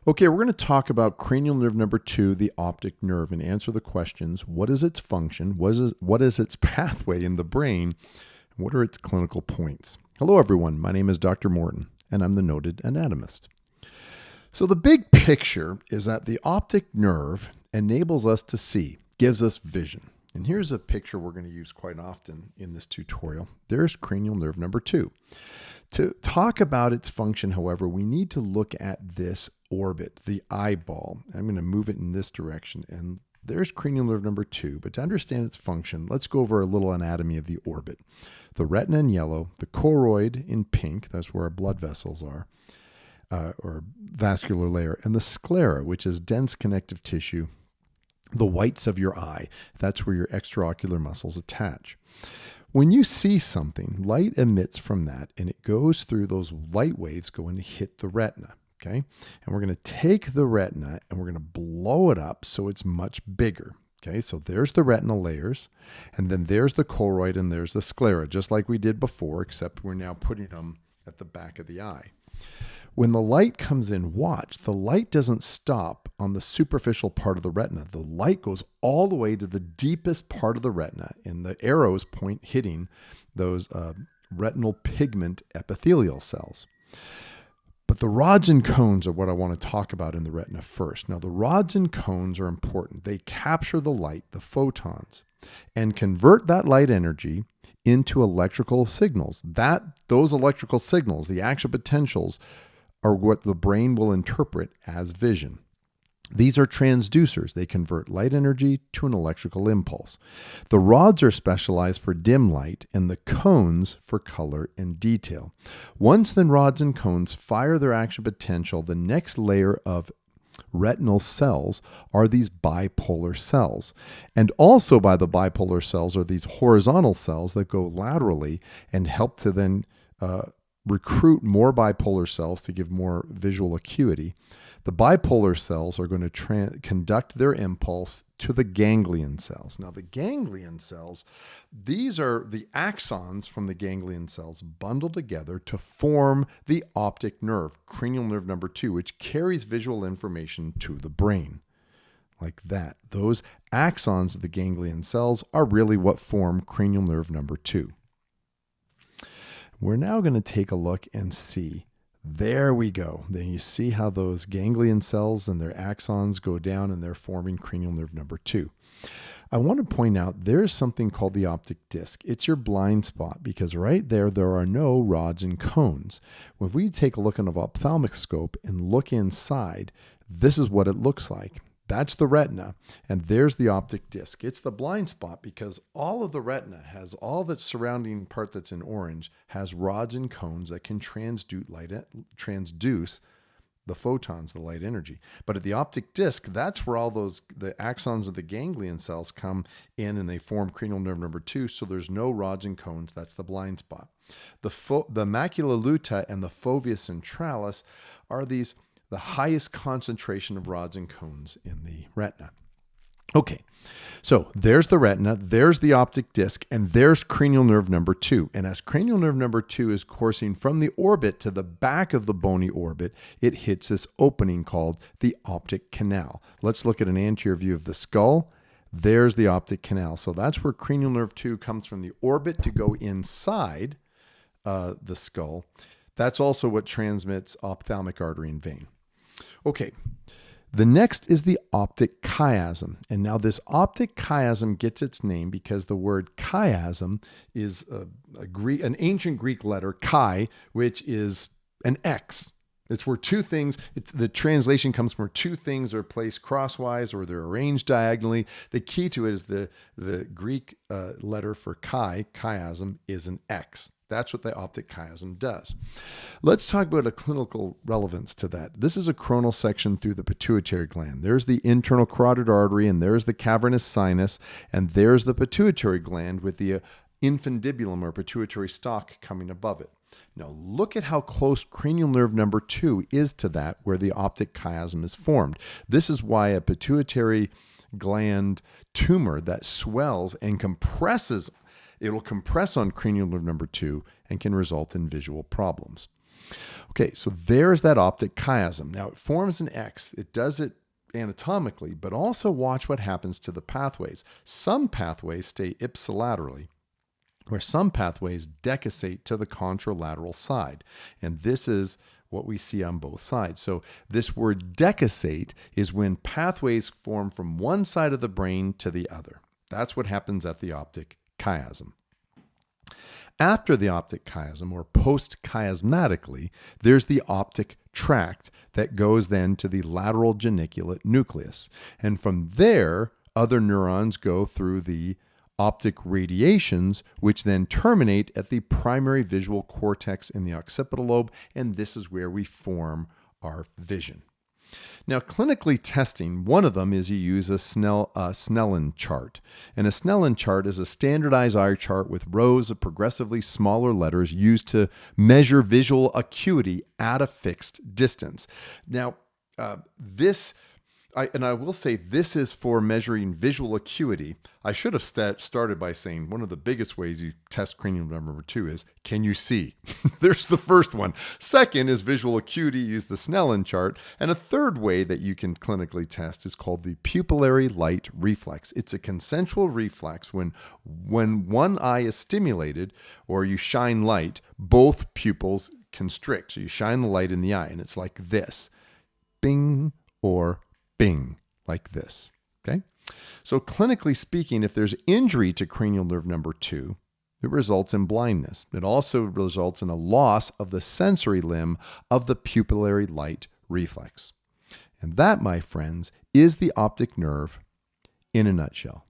Okay, we're going to talk about cranial nerve number 2, the optic nerve, and answer the questions: what is its function? What is its pathway in the brain? And what are its clinical points? Hello, everyone. My name is Dr. Morton, and I'm the noted anatomist. So the big picture is that the optic nerve enables us to see, gives us vision. And here's a picture we're going to use quite often in this tutorial. There's cranial nerve number 2. To talk about its function, however, we need to look at this orbit, the eyeball. I'm going to move it in this direction, and there's cranial nerve number 2. But to understand its function, let's go over a little anatomy of the orbit. The retina in yellow, the choroid in pink, that's where our blood vessels are, or vascular layer, and the sclera, which is dense connective tissue, the whites of your eye. That's where your extraocular muscles attach. When you see something, light emits from that, and it goes through those light waves going to hit the retina, okay? And we're going to take the retina and we're going to blow it up so it's much bigger, okay? So there's the retinal layers, and then there's the choroid, and there's the sclera, just like we did before, except we're now putting them at the back of the eye. When the light comes in, watch, the light doesn't stop on the superficial part of the retina. The light goes all the way to the deepest part of the retina, and the arrows point hitting those retinal pigment epithelial cells. But the rods and cones are what I want to talk about in the retina first. Now, the rods and cones are important. They capture the light, the photons, and convert that light energy into electrical signals. Those electrical signals, the action potentials, are what the brain will interpret as vision. These are transducers. They convert light energy to an electrical impulse. The rods are specialized for dim light and the cones for color and detail. Once the rods and cones fire their action potential, the next layer of retinal cells are these bipolar cells. And also by the bipolar cells are these horizontal cells that go laterally and help to then recruit more bipolar cells to give more visual acuity. The bipolar cells are going to conduct their impulse to the ganglion cells. Now, the ganglion cells, these are the axons from the ganglion cells bundled together to form the optic nerve, cranial nerve number 2, which carries visual information to the brain. Like that. Those axons of the ganglion cells are really what form cranial nerve number 2. We're now going to take a look and see. There we go. Then you see how those ganglion cells and their axons go down and they're forming cranial nerve number 2. I want to point out there's something called the optic disc. It's your blind spot because right there are no rods and cones. When we take a look on an ophthalmic scope and look inside, this is what it looks like. That's the retina, and there's the optic disc. It's the blind spot because all of the retina has all that surrounding part that's in orange has rods and cones that can transduce the photons, the light energy. But at the optic disc, that's where all the axons of the ganglion cells come in and they form cranial nerve number 2. So there's no rods and cones. That's the blind spot. The macula lutea and the fovea centralis are the highest concentration of rods and cones in the retina. Okay, so there's the retina, there's the optic disc, and there's cranial nerve number 2. And as cranial nerve number 2 is coursing from the orbit to the back of the bony orbit, it hits this opening called the optic canal. Let's look at an anterior view of the skull. There's the optic canal. So that's where cranial nerve 2 comes from the orbit to go inside the skull. That's also what transmits ophthalmic artery and vein. Okay, the next is the optic chiasm. And now this optic chiasm gets its name because the word chiasm is an ancient Greek letter, chi, which is an X. It's where two things, the translation comes from where two things are placed crosswise or they're arranged diagonally. The key to it is the Greek letter for chiasm is an X. That's what the optic chiasm does. Let's talk about a clinical relevance to that. This is a coronal section through the pituitary gland. There's the internal carotid artery, and there's the cavernous sinus, and there's the pituitary gland with the infundibulum or pituitary stalk coming above it. Now look at how close cranial nerve number 2 is to that where the optic chiasm is formed. This is why a pituitary gland tumor that swells and compresses, it will compress on cranial nerve number 2 and can result in visual problems. Okay, so there's that optic chiasm. Now it forms an X. It does it anatomically, but also watch what happens to the pathways. Some pathways stay ipsilaterally, where some pathways decussate to the contralateral side. And this is what we see on both sides. So this word decussate is when pathways form from one side of the brain to the other. That's what happens at the optic chiasm. After the optic chiasm, or post-chiasmatically, there's the optic tract that goes then to the lateral geniculate nucleus. And from there, other neurons go through the optic radiations, which then terminate at the primary visual cortex in the occipital lobe, and this is where we form our vision. Now, clinically testing, one of them is you use a Snellen chart. And a Snellen chart is a standardized eye chart with rows of progressively smaller letters used to measure visual acuity at a fixed distance. Now, I will say this is for measuring visual acuity. I should have started by saying one of the biggest ways you test cranial nerve number 2 is, can you see? There's the first one. Second is visual acuity, use the Snellen chart. And a third way that you can clinically test is called the pupillary light reflex. It's a consensual reflex when one eye is stimulated or you shine light, both pupils constrict. So you shine the light in the eye and it's like this, bing or bing, like this, okay? So clinically speaking, if there's injury to cranial nerve number 2, it results in blindness. It also results in a loss of the sensory limb of the pupillary light reflex. And that, my friends, is the optic nerve in a nutshell.